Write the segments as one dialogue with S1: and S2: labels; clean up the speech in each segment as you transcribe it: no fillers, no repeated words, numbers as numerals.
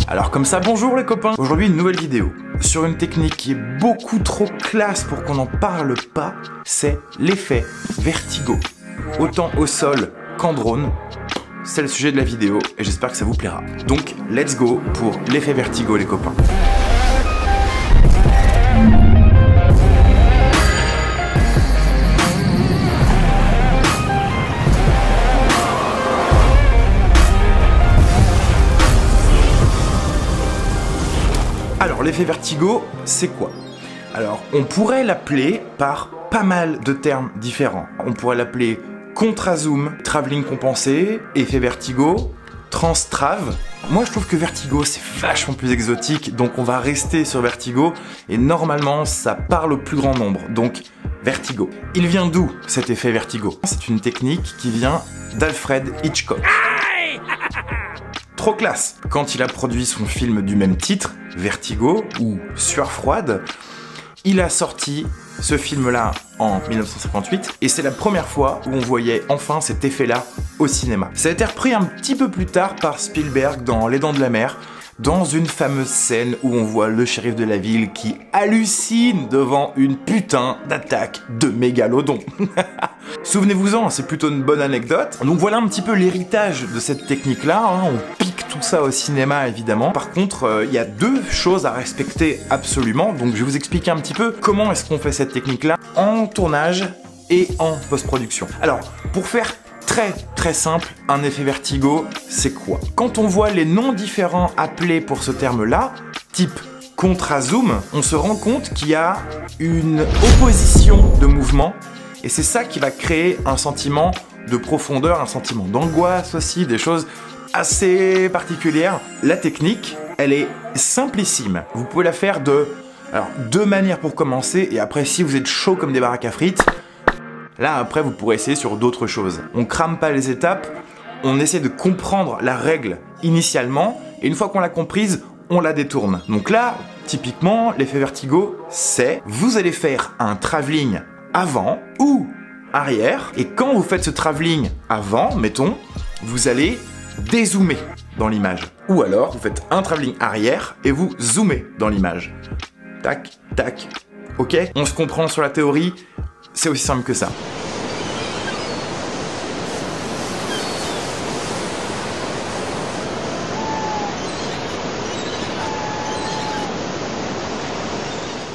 S1: Alors comme ça, bonjour les copains. Aujourd'hui une nouvelle vidéo sur une technique qui est beaucoup trop classe pour qu'on n'en parle pas, c'est l'effet vertigo. Autant au sol qu'en drone, c'est le sujet de la vidéo et j'espère que ça vous plaira. Donc let's go pour l'effet vertigo les copains. Alors l'effet vertigo, c'est quoi? Alors on pourrait l'appeler par pas mal de termes différents. On pourrait l'appeler contra-zoom, travelling compensé, effet vertigo, trans-trav. Moi je trouve que vertigo c'est vachement plus exotique, donc on va rester sur vertigo et normalement ça parle au plus grand nombre, donc vertigo. Il vient d'où cet effet vertigo? C'est une technique qui vient d'Alfred Hitchcock. Trop classe! Quand il a produit son film du même titre, Vertigo ou Sueur froide, il a sorti ce film-là en 1958 et c'est la première fois où on voyait enfin cet effet-là au cinéma. Ça a été repris un petit peu plus tard par Spielberg dans Les Dents de la Mer, dans une fameuse scène où on voit le shérif de la ville qui hallucine devant une putain d'attaque de mégalodon. Souvenez-vous-en, c'est plutôt une bonne anecdote. Donc voilà un petit peu l'héritage de cette technique-là, hein. On pique tout ça au cinéma évidemment. Par contre, il y a deux choses à respecter absolument, donc je vais vous expliquer un petit peu comment est-ce qu'on fait cette technique-là en tournage et en post-production. Alors, pour faire très simple, un effet vertigo, c'est quoi? Quand on voit les noms différents appelés pour ce terme-là, type contra-zoom, on se rend compte qu'il y a une opposition de mouvement et c'est ça qui va créer un sentiment de profondeur, un sentiment d'angoisse aussi, des choses assez particulières. La technique, elle est simplissime. Vous pouvez la faire alors, deux manières pour commencer et après si vous êtes chaud comme des baraques à frites, là, après, vous pourrez essayer sur d'autres choses. On crame pas les étapes, on essaie de comprendre la règle initialement, et une fois qu'on l'a comprise, on la détourne. Donc là, typiquement, l'effet vertigo, c'est vous allez faire un travelling avant ou arrière, et quand vous faites ce travelling avant, mettons, vous allez dézoomer dans l'image. Ou alors, vous faites un travelling arrière et vous zoomez dans l'image. Tac, tac. Ok? On se comprend sur la théorie. C'est aussi simple que ça.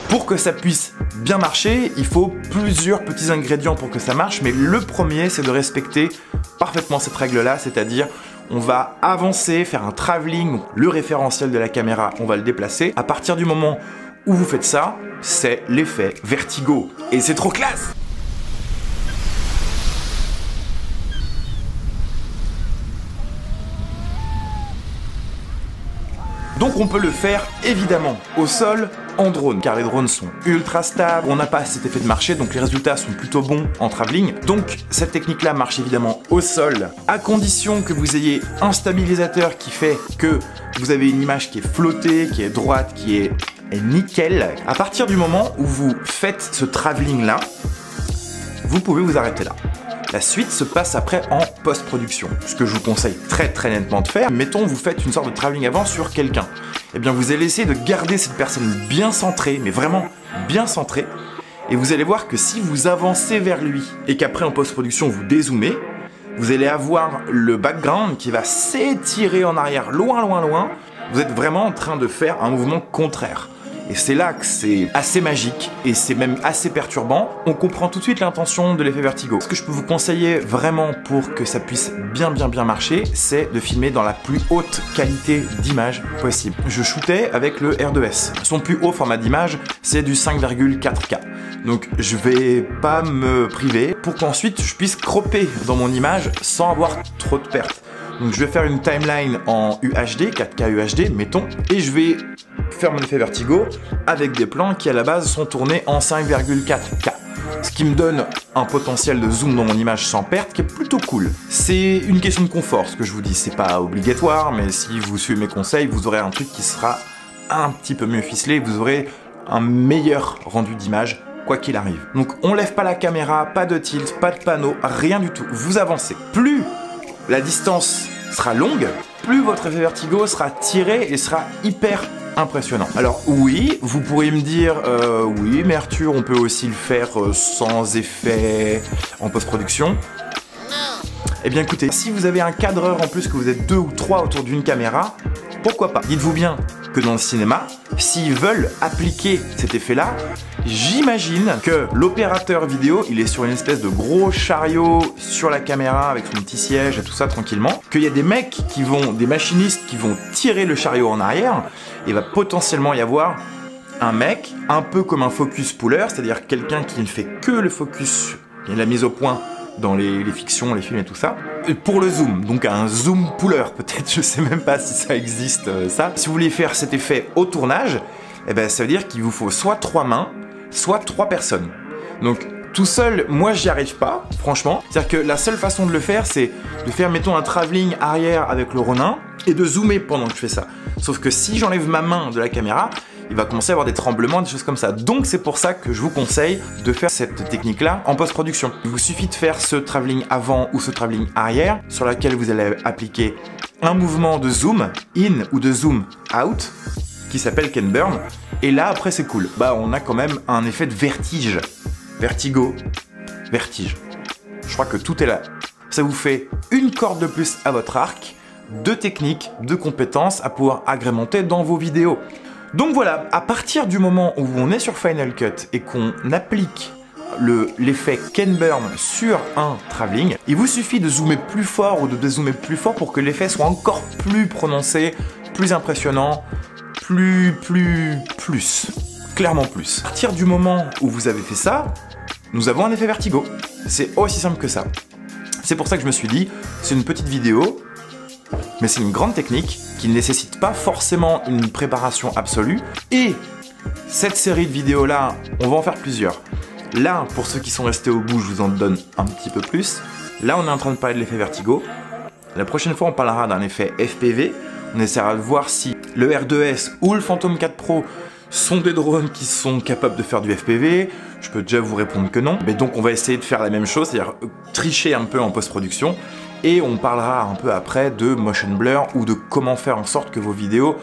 S1: Pour que ça puisse bien marcher, il faut plusieurs petits ingrédients pour que ça marche, mais le premier, c'est de respecter parfaitement cette règle-là, c'est-à-dire on va avancer, faire un travelling, le référentiel de la caméra, on va le déplacer. À partir du moment où vous faites ça, c'est l'effet vertigo. Et c'est trop classe! Donc on peut le faire évidemment au sol, en drone, car les drones sont ultra stables, on n'a pas cet effet de marché, donc les résultats sont plutôt bons en travelling. Donc cette technique-là marche évidemment au sol, à condition que vous ayez un stabilisateur qui fait que vous avez une image qui est flottée, qui est droite, qui est nickel. À partir du moment où vous faites ce travelling-là, vous pouvez vous arrêter là. La suite se passe après en post-production. Ce que je vous conseille très nettement de faire, mettons vous faites une sorte de travelling avant sur quelqu'un. Eh bien vous allez essayer de garder cette personne bien centrée, mais vraiment bien centrée. Et vous allez voir que si vous avancez vers lui et qu'après en post-production vous dézoomez, vous allez avoir le background qui va s'étirer en arrière loin. Vous êtes vraiment en train de faire un mouvement contraire. Et c'est là que c'est assez magique et c'est même assez perturbant. On comprend tout de suite l'intention de l'effet vertigo. Ce que je peux vous conseiller vraiment pour que ça puisse bien marcher, c'est de filmer dans la plus haute qualité d'image possible. Je shootais avec le R2S. Son plus haut format d'image, c'est du 5,4K. Donc je vais pas me priver pour qu'ensuite je puisse cropper dans mon image sans avoir trop de pertes. Donc je vais faire une timeline en UHD, 4K UHD, mettons, et je vais faire mon effet vertigo avec des plans qui à la base sont tournés en 5,4K. Ce qui me donne un potentiel de zoom dans mon image sans perte qui est plutôt cool. C'est une question de confort ce que je vous dis, c'est pas obligatoire, mais si vous suivez mes conseils, vous aurez un truc qui sera un petit peu mieux ficelé, vous aurez un meilleur rendu d'image, quoi qu'il arrive. Donc on lève pas la caméra, pas de tilt, pas de panneau, rien du tout. Vous avancez. Plus la distance sera longue, plus votre effet vertigo sera tiré et sera hyper impressionnant. Alors oui, vous pourriez me dire, oui, mais Arthur, on peut aussi le faire sans effet en post-production. Eh bien écoutez, si vous avez un cadreur en plus, que vous êtes 2 ou 3 autour d'une caméra, pourquoi pas? Dites-vous bien que dans le cinéma, s'ils veulent appliquer cet effet-là, j'imagine que l'opérateur vidéo, il est sur une espèce de gros chariot sur la caméra avec son petit siège et tout ça tranquillement, qu'il y a des mecs qui vont, des machinistes qui vont tirer le chariot en arrière, et va potentiellement y avoir un mec, un peu comme un focus puller, c'est-à-dire quelqu'un qui ne fait que le focus, qui est la mise au point dans les fictions, les films et tout ça, pour le zoom, donc un zoom puller peut-être, je sais même pas si ça existe ça. Si vous voulez faire cet effet au tournage, eh ben, ça veut dire qu'il vous faut soit 3 mains, soit 3 personnes. Donc tout seul, moi j'y arrive pas, franchement. C'est-à-dire que la seule façon de le faire, c'est de faire, mettons, un travelling arrière avec le Ronin et de zoomer pendant que je fais ça. Sauf que si j'enlève ma main de la caméra, il va commencer à avoir des tremblements, des choses comme ça. Donc c'est pour ça que je vous conseille de faire cette technique-là en post-production. Il vous suffit de faire ce travelling avant ou ce travelling arrière, sur laquelle vous allez appliquer un mouvement de zoom in ou de zoom out, qui s'appelle Ken Burn. Et là, après, c'est cool. Bah, on a quand même un effet de vertige. Vertigo. Vertige. Je crois que tout est là. Ça vous fait une corde de plus à votre arc, 2 techniques, 2 compétences à pouvoir agrémenter dans vos vidéos. Donc voilà, à partir du moment où on est sur Final Cut et qu'on applique l'effet Ken Burn sur un travelling, il vous suffit de zoomer plus fort ou de dézoomer plus fort pour que l'effet soit encore plus prononcé, plus impressionnant, clairement plus. À partir du moment où vous avez fait ça, nous avons un effet vertigo. C'est aussi simple que ça. C'est pour ça que je me suis dit, c'est une petite vidéo, mais c'est une grande technique qui ne nécessite pas forcément une préparation absolue. Et cette série de vidéos là, on va en faire plusieurs. Là, pour ceux qui sont restés au bout, je vous en donne un petit peu plus. Là, on est en train de parler de l'effet vertigo. La prochaine fois, on parlera d'un effet FPV. On essaiera de voir si le R2S ou le Phantom 4 Pro sont des drones qui sont capables de faire du FPV. Je peux déjà vous répondre que non. Mais donc, on va essayer de faire la même chose, c'est-à-dire tricher un peu en post-production. Et on parlera un peu après de motion blur ou de comment faire en sorte que vos vidéos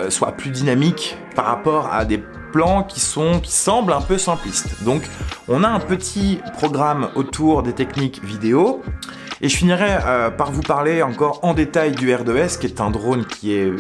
S1: soient plus dynamiques par rapport à des plans qui semblent un peu simplistes. Donc on a un petit programme autour des techniques vidéo. Et je finirai par vous parler encore en détail du R2S, qui est un drone qui est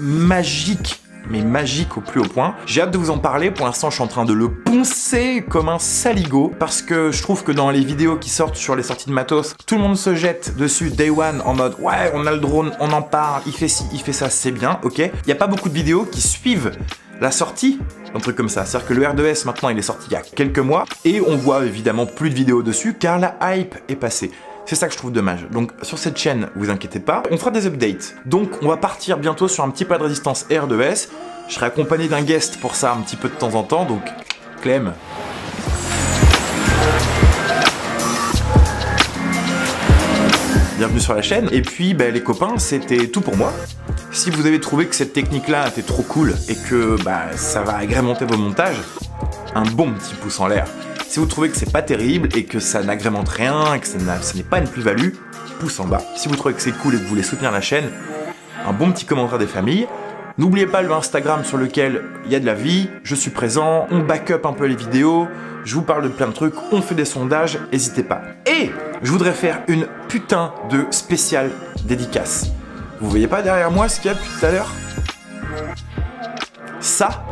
S1: magique, mais magique au plus haut point. J'ai hâte de vous en parler. Pour l'instant, je suis en train de le poncer comme un saligot, parce que je trouve que dans les vidéos qui sortent sur les sorties de matos, tout le monde se jette dessus day one en mode ouais, on a le drone, on en parle, il fait ci, il fait ça, c'est bien, ok. Il n'y a pas beaucoup de vidéos qui suivent la sortie d'un truc comme ça. C'est-à-dire que le R2S maintenant, il est sorti il y a quelques mois et on voit évidemment plus de vidéos dessus car la hype est passée. C'est ça que je trouve dommage. Donc sur cette chaîne, vous inquiétez pas, on fera des updates. Donc on va partir bientôt sur un petit pas de résistance R2S. Je serai accompagné d'un guest pour ça un petit peu de temps en temps, donc Clem. Bienvenue sur la chaîne. Et puis bah, les copains, c'était tout pour moi. Si vous avez trouvé que cette technique-là était trop cool et que bah, ça va agrémenter vos montages, un bon petit pouce en l'air. Si vous trouvez que c'est pas terrible et que ça n'agrémente rien et que ce n'est pas une plus-value, pouce en bas. Si vous trouvez que c'est cool et que vous voulez soutenir la chaîne, un bon petit commentaire des familles. N'oubliez pas le Instagram sur lequel il y a de la vie, je suis présent, on backup un peu les vidéos, je vous parle de plein de trucs, on fait des sondages, n'hésitez pas. Et je voudrais faire une putain de spéciale dédicace. Vous voyez pas derrière moi ce qu'il y a depuis tout à l'heure? Ça,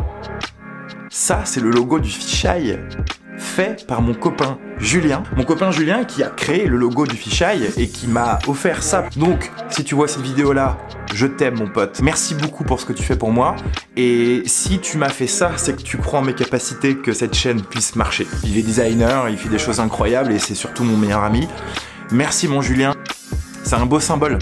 S1: c'est le logo du fisheye fait par mon copain Julien. Mon copain Julien qui a créé le logo du fisheye et qui m'a offert ça. Donc, si tu vois cette vidéo-là, je t'aime mon pote. Merci beaucoup pour ce que tu fais pour moi. Et si tu m'as fait ça, c'est que tu crois en mes capacités que cette chaîne puisse marcher. Il est designer, il fait des choses incroyables et c'est surtout mon meilleur ami. Merci mon Julien. C'est un beau symbole.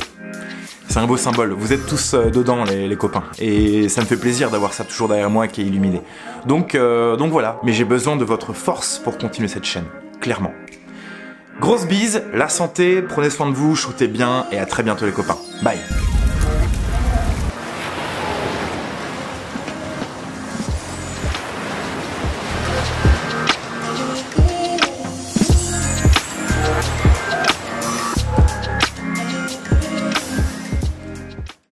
S1: C'est un beau symbole. Vous êtes tous dedans, les copains. Et ça me fait plaisir d'avoir ça toujours derrière moi qui est illuminé. Donc voilà. Mais j'ai besoin de votre force pour continuer cette chaîne. Clairement. Grosse bise, la santé, prenez soin de vous, shootez bien et à très bientôt les copains. Bye.